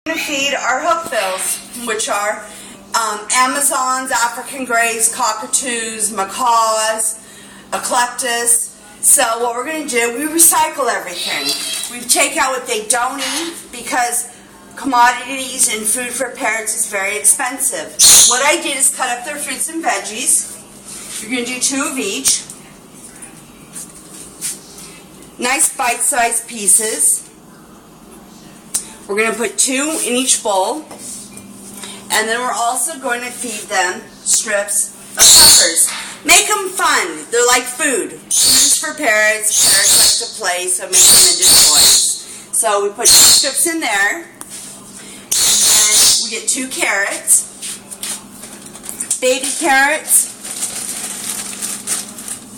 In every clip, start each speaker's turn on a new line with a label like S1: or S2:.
S1: We're going to feed our hookbills, which are Amazons, African greys, cockatoos, macaws, eclectus. So what we're going to do, we recycle everything. We take out what they don't eat because commodities and food for parrots is very expensive. What I did is cut up their fruits and veggies. You're going to do 2 of each. Nice bite-sized pieces. We're going to put 2 in each bowl. And then we're also going to feed them strips of peppers. Make them fun. They're like food. Food is for parrots. Parrots like to play, so make them into toys. So we put 2 strips in there. And we get 2 carrots. Baby carrots.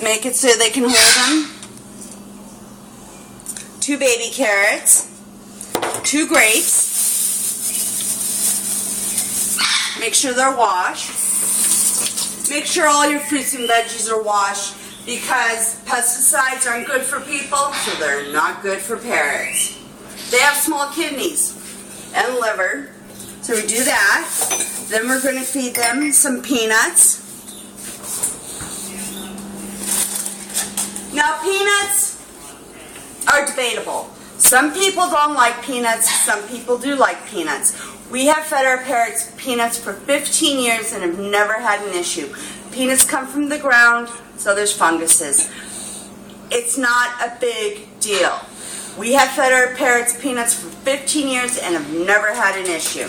S1: Make it so they can hold them. 2 baby carrots. 2 grapes. Make sure they're washed. Make sure all your fruits and veggies are washed because pesticides aren't good for people, so they're not good for parrots. They have small kidneys and liver, so we do that. Then we're going to feed them some peanuts. Now peanuts are debatable. Some people don't like peanuts, some people do like peanuts. We have fed our parrots peanuts for 15 years and have never had an issue. Peanuts come from the ground, so there's funguses. It's not a big deal. We have fed our parrots peanuts for 15 years and have never had an issue.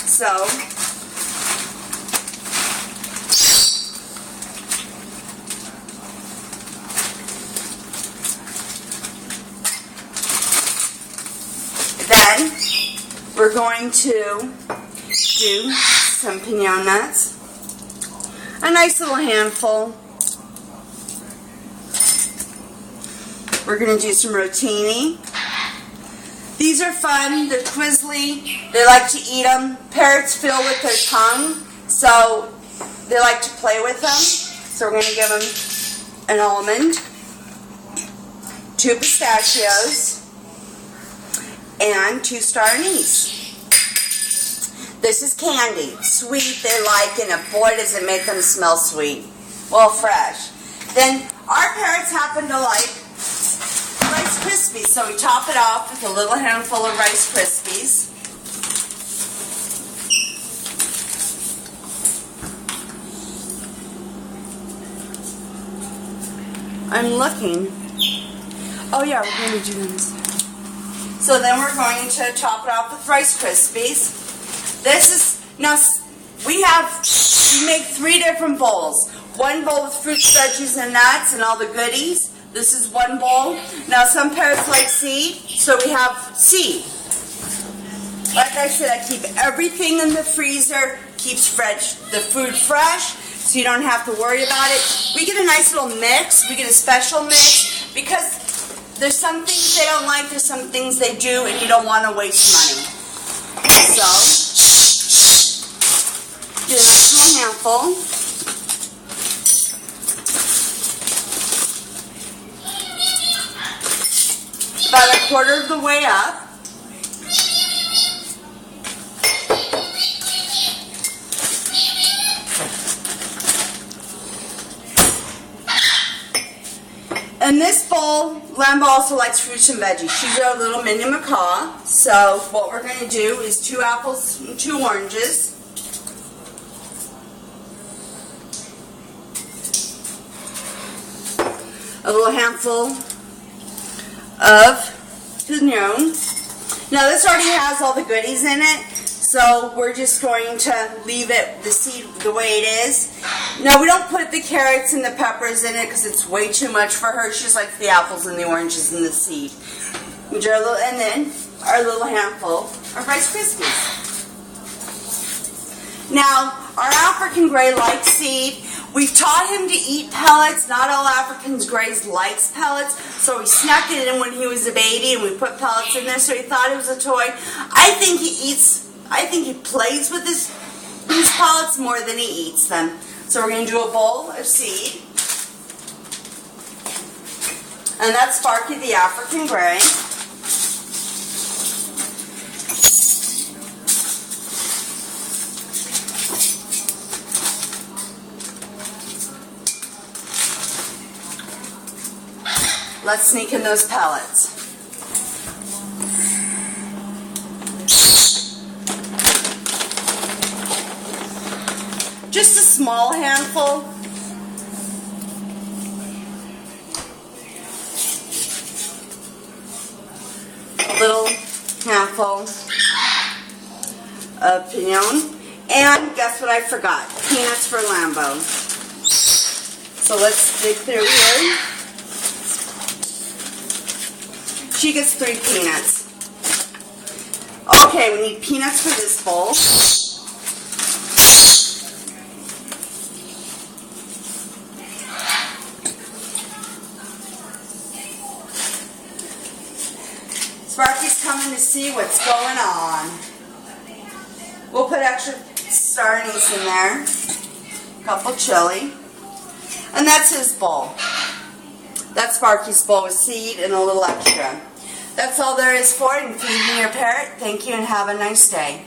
S1: So, then we're going to do some piñon nuts, a nice little handful. We're going to do some rotini. These are fun, they're twizzly, they like to eat them. Parrots feel with their tongue, so they like to play with them. So we're going to give them an almond, 2 pistachios, and 2 star anise. This is candy. Sweet they like, and boy does it make them smell sweet. Well, fresh. Then our parrots happen to like Rice Krispies, so we top it off with a little handful of Rice Krispies. I'm looking. Oh yeah, we're going to do this. So then we're going to top it off with Rice Krispies. This is, now we make 3 different bowls. 1 bowl with fruits, veggies, and nuts and all the goodies. This is 1 bowl. Now some parrots like seed, so we have seed. Like I said, I keep everything in the freezer, keeps the food fresh, so you don't have to worry about it. We get a nice little mix, we get a special mix, because there's some things they don't like, there's some things they do, and you don't want to waste money. So, do a nice little handful. About 1/4 of the way up. In this bowl, Lamb also likes fruits and veggies. She's our little mini macaw. So what we're going to do is 2 apples and 2 oranges. A little handful of piñon. Now this already has all the goodies in it, so we're just going to leave it, the seed, the way it is. Now we don't put the carrots and the peppers in it because it's way too much for her. She just likes the apples and the oranges and the seed. And then our little handful of Rice Krispies. Now our African gray likes seed. We've taught him to eat pellets. Not all African greys likes pellets, so we snuck it in when he was a baby and we put pellets in there, so he thought it was a toy. I think he plays with his pellets more than he eats them. So we're going to do a bowl of seed. And that's Sparky the African Gray. Let's sneak in those pellets. Just a small handful. A little handful of pinon. And guess what I forgot? Peanuts for Lambo. So let's dig through here. She gets 3 peanuts. Okay, we need peanuts for this bowl. Sparky's coming to see what's going on. We'll put extra star anise in there. A couple chili. And that's his bowl. That's Sparky's bowl with seed and a little extra. That's all there is for it in Feeding Your Parrot. Thank you and have a nice day.